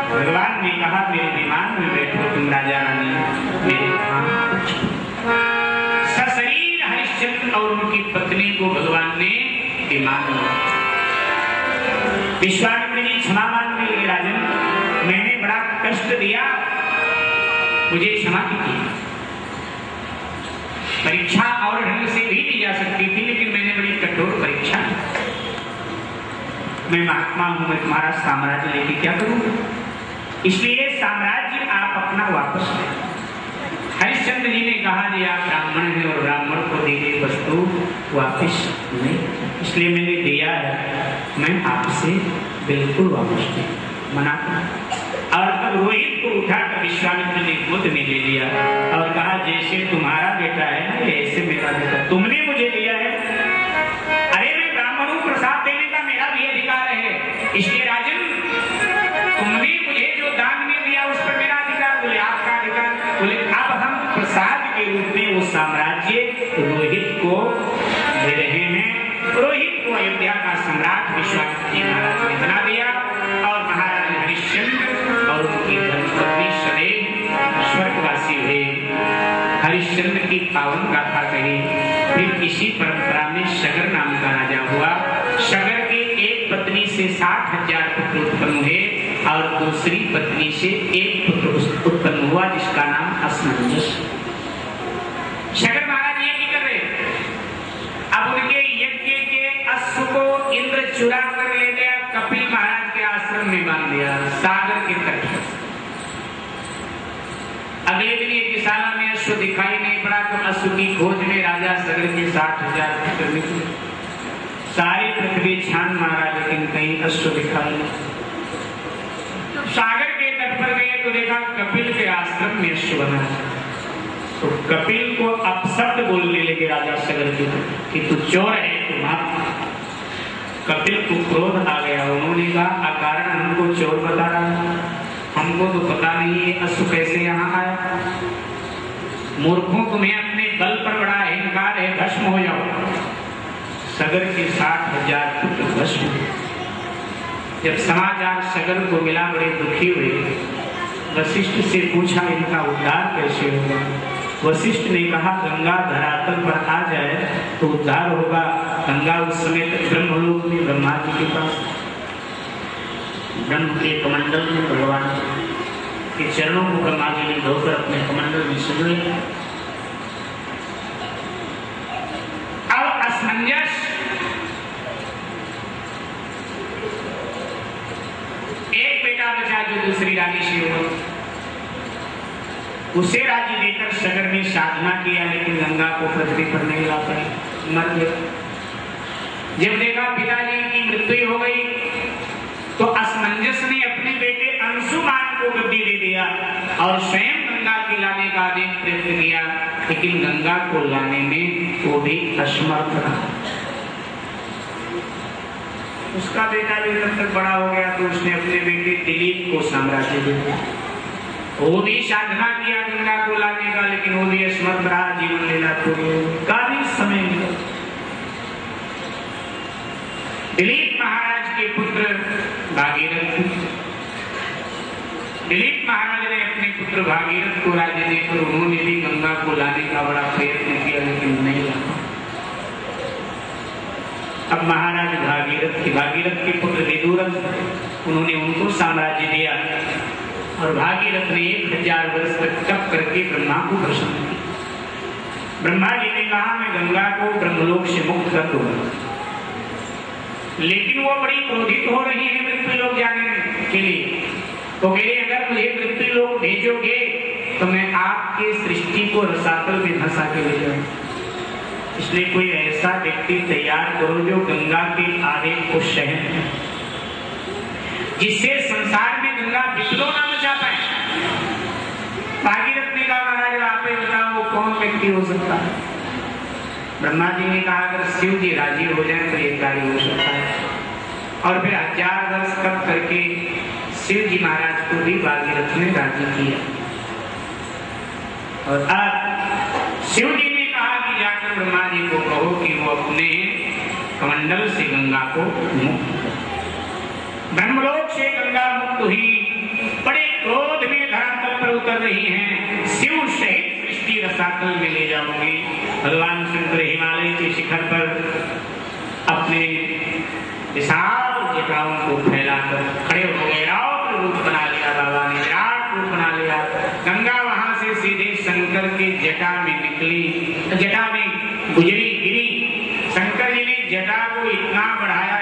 भगवान ने कहा मेरे विमान में बैठो तुम राजा रानी, मेरे धाम सशरीर हरिश्चंद्र और उनकी पत्नी को भगवान ने विमान में। विश्वामित्र जी क्षमा मांगने लगे, राजन मैंने बड़ा कष्ट दिया, मुझे क्षमा कीजिए। परीक्षा और ढंग से भी दी जा सकती थी, लेकिन मैंने बड़ी कठोर परीक्षा। मैं महात्मा हूं, मैं तुम्हारा साम्राज्य लेके क्या करूंगा, इसलिए साम्राज्य आप अपना वापस लें। हरिश्चंद्र जी ने कहा जी आप ब्राह्मण हैं और ब्राह्मण को दी गई वस्तु वापस नहीं, इसलिए मैंने दिया है, मैं आपसे बिल्कुल वापस नहीं मना कर। और तब रोहित को उठाकर विश्वामित्र ने गोद में ले लिया और कहा जैसे तुम्हारा बेटा है ना ऐसे मेरा बेटा, तुमने मुझे दिया है, अरे मैं ब्राह्मण हूं, प्रसाद देने का मेरा भी अधिकार है, इसलिए राजन तुमने मुझे जो दान में दिया उस पर मेरा अधिकार। बोले आपका अधिकार, बोले अब हम प्रसाद के रूप में वो साम्राज्य रोहित को दे रहे हैं। रोहित को अयोध्या का सम्राट विश्वामित्र जी महाराज ने बना दिया और महाराज हरिश्चंद्र और उनकी धर्मपत्नी सदैव स्वर्गवासी हुए। हरिश्चंद्र की पावन गाथा कही। फिर इसी परंपरा में शगर नाम का राजा हुआ। शगर की एक पत्नी से 60,000 पुत्र उत्पन्न हुए और दूसरी पत्नी से एक पुत्र उत्पन्न हुआ जिसका नाम असमंजस। शगर महाराज ये क्या कर रहे, अब उनके यज्ञ के अश्व को इंद्र चुरा कर ले गया, कपिल महाराज के आश्रम में बांध दिया सागर के तट पर। अगले दिन एक दिशाला में अश्व दिखाई नहीं पड़ा तो अश्व की खोज में राजा सगर के 60,000 पुत्र निकले। सारी पृथ्वी छान मारा लेकिन कहीं अश्व दिखाई नहीं। सागर के तट पर गए तो देखा कपिल के आश्रम में अश्व बना। तो कपिल को अपशब्द बोलने लगे राजा सगर के कि तू चोर है, तू माफ। कपिल को क्रोध आ गया, उन्होंने कहा अकारण हमको चोर बता रहा है, हमको तो पता नहीं है अश्व कैसे यहाँ आया। मूर्खों तुम्हें अपने बल पर बड़ा अहंकार है, भस्म हो जाओ। सगर के 60,000 पुत्र भस्म। जब समाचार सगर को मिला बड़े दुखी हुए, वशिष्ठ से पूछा इनका उद्धार कैसे होगा। वशिष्ठ ने कहा गंगा धरातल पर आ जाए तो उद्धार होगा। गंगा उस समय तक ब्रह्मलोक में ब्रह्मा जी के पास, ब्रह्म के कमंडल में भगवान के चरणों को ब्रह्मा जी ने धोकर अपने कमंडल में सुन लिया। अब असमंजस एक बेटा बचा जो दूसरी रानी से हुआ, उसे राजी देकर सगर ने साधना किया लेकिन गंगा को पृथ्वी पर नहीं ला पाए, मर गए। जब देखा पिताजी की मृत्यु हो गई तो असमंजस ने अपने बेटे अंशुमान को गद्दी दे दिया और स्वयं गंगा के लाने का अनेक प्रयत्न किया लेकिन गंगा को लाने में वो भी असमर्थ रहा। उसका बेटा भी जब तक बड़ा हो गया तो उसने अपने बेटे दिलीप को साम्राज्य दे दिया। वो भी साधना किया गंगा को लाने का लेकिन वो भी असमर्थ रहा। जीवन लीला पूरी काफी समय मिला। दिलीप महाराज के पुत्र भागीरथ, दिलीप महाराज ने अपने पुत्र भागीरथ को राज्य देकर उन्होंने भी गंगा को लाने का बड़ा प्रयत्न किया लेकिन नहीं लाया। अब महाराज भागीरथ के पुत्र विदुरथ, उन्होंने उनको साम्राज्य दिया और भागीरथ ने 1000 वर्ष तक तप करके ब्रह्मा को प्रसन्न किया। ब्रह्मा जी ने कहा मैं गंगा को ब्रह्मलोक से मुक्त कर दूंगा, लेकिन वो बड़ी क्रोधित हो रही है मृत्यु लोक जाने के लिए। तो कह रहे अगर मुझे मृत्यु लोक भेजोगे तो मैं आपके सृष्टि को रसातल में धंसा के ले जाऊंगा। इसलिए कोई ऐसा व्यक्ति तैयार करो जो गंगा के आवेग को सहन, जिससे संसार में गंगा विद्रोह ना मचा पाए। भागीरथ ने कहा महाराज आप ही बताओ वो कौन व्यक्ति हो सकता है। ब्रह्मा जी ने कहा अगर शिव जी राजी हो जाए तो ये कार्य हो सकता है। और फिर 1000 वर्ष तप करके शिव जी महाराज को भी भागीरथ ने राजी किया। और अब शिव जी ने कहा कि जाकर ब्रह्मा जी को कहो कि वो अपने कमंडल से गंगा को मुक्त। ब्रह्मलोक से गंगा मुक्त हुई रही हैं, शिव सहित सृष्टि रसातल में ले जाऊंगी। भगवान शंकर हिमालय के शिखर पर अपने विशाल जटाओं को फैलाकर खड़े हो गए। रौद्र रूप बना लिया बाबा ने, विराट रूप बना लिया। गंगा वहां से सीधे शंकर के जटा में निकली, जटा में गुजरी, गिरी। शंकर जी ने जटा को इतना बढ़ाया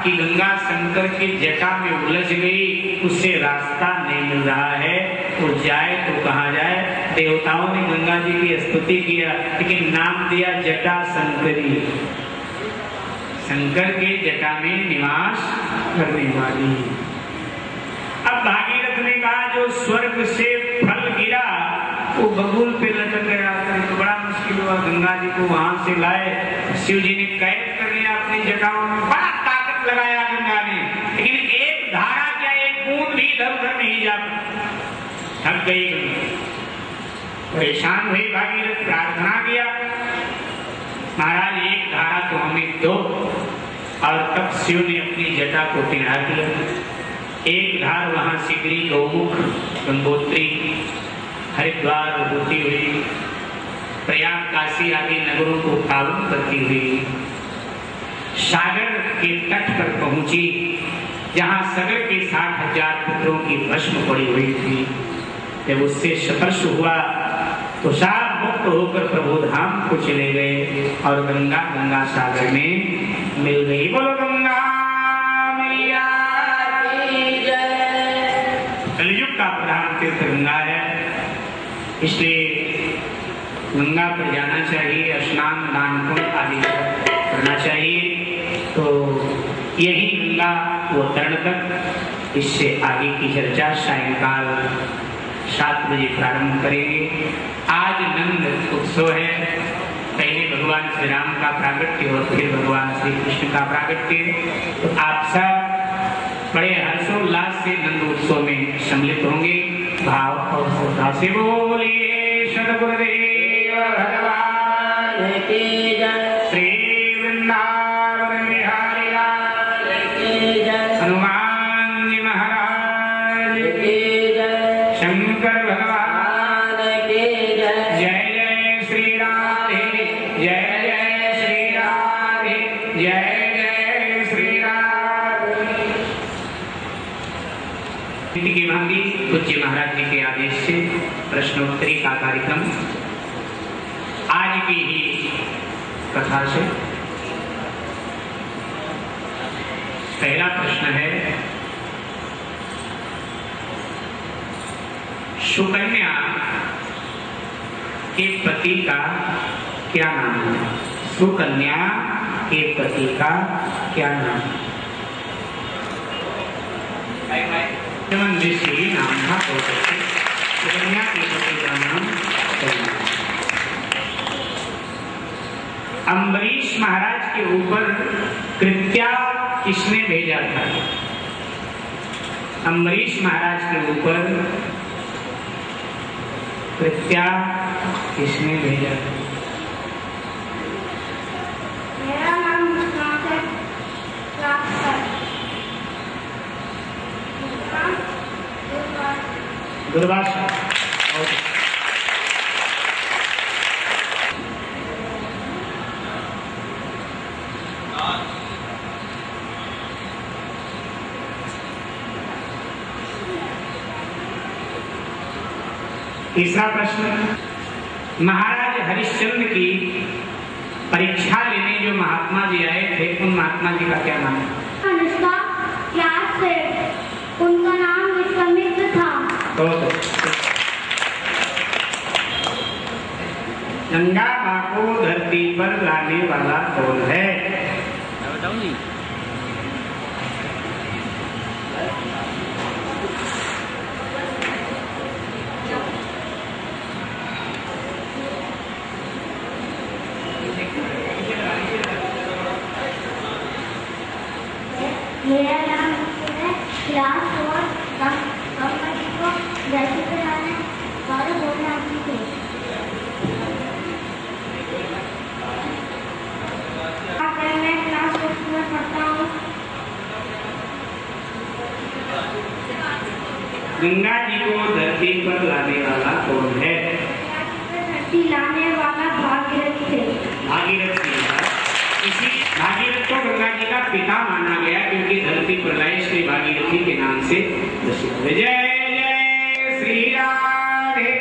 कि गंगा शंकर के जटा में उलझ गई। उससे रास्ता नहीं मिल रहा है, तो जाए तो कहाँ जाए। देवताओं ने गंगा जी की स्तुति किया, लेकिन नाम दिया जटा शंकरी, शंकर के जटा में निवास करने वाली। अब भागीरथ ने कहा जो स्वर्ग से फल गिरा वो बबूल पे लटक गया, तो बड़ा मुश्किल हुआ। गंगा जी को वहां से लाए, शिव जी ने कैद कर लिया अपनी जटाओं में। बड़ा ताकत लगाया गंगा ने, लेकिन एक धारा क्या, एक बूंद भी इधर उधर नहीं जा पाती। थक गई गंगा, परेशान हुई भागीरथ, प्रार्थना किया महाराज एक धारा तो हमें दो। और तब शिव ने अपनी जटा को टेढ़ा किया। एक धार वहां सिगरी, गौमुख, गंगोत्री, हरिद्वार होती हुई प्रयाग, काशी आदि नगरों को पावन करती हुई सागर के तट पर पहुंची, जहां सगर के 60,000 पुत्रों की भस्म पड़ी हुई थी। जब उससे स्पर्श हुआ तो साफ मुक्त होकर प्रभु धाम को चले गए और गंगा सागर में मिल गई। बोलो गंगा मैया की जय। कलयुग का प्रधान तीर्थ गंगा है, इसलिए गंगा पर जाना चाहिए, स्नान दान पुण्य आदि करना चाहिए। तो यही गंगा वो तरण तक, इससे आगे की चर्चा सायंकाल 7 बजे प्रारंभ करेंगे। आज नंद उत्सव है, पहले भगवान श्री राम का प्रागट्य और फिर भगवान श्री कृष्ण का प्रागट्य। तो आप सब बड़े हर्षोल्लास से नंद उत्सव में सम्मिलित होंगे। भाव और श्रद्धा से बोलिए सद्गुरुदेव भगवान की जय। श्री वृंदावन बिहारी लाल की जय। हनुमान जी महाराज की जय। शंकर भगवान की जय। जय जय श्री राधे, जय जय श्री राधे, जय जय श्री राधे। की भांति पूज्य महाराज जी के आदेश से प्रश्नोत्तरी का कार्यक्रम आज की ही कथा से। पहला प्रश्न है, सुकन्या के पति का क्या नाम है? सुकन्या के पति का क्या नाम है? ऋषि नाम था, सुकन्या के पति का नाम अम्बरीश महाराज के ऊपर कृत्या किसने भेजा था? अम्बरीश महाराज के ऊपर कृत्या किसने भेजा था? मेरा नाम दुर्वासा। तीसरा प्रश्न, महाराज हरिश्चंद्र की परीक्षा लेने जो महात्मा जी आए थे, उन महात्मा जी का क्या नाम है? अनुष्का क्लास से, उनका नाम विश्वामित्र था। गंगा माँ को धरती पर लाने वाला कौन है? मेरा नाम है क्लास 4 को जैसे कराने वाले बोलने आती थे। मैं क्लास 6 में पढ़ता हूँ। गंगा जी को धरती पर लाने वाला कौन है? धरती लाने वाला भागीरथ थे। भागीरथ जी। इसी भागीरथ को गंगा जी का पिता माना गया क्योंकि धरती पर लाई श्री भागीरथी के नाम से प्रसिद्ध है। जय जय श्री राधे,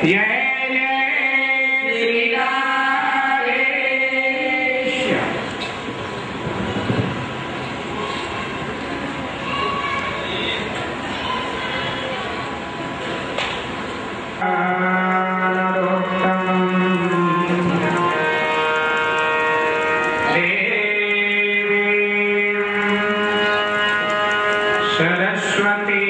जय जय श्री राधे श्याम। सरस्वती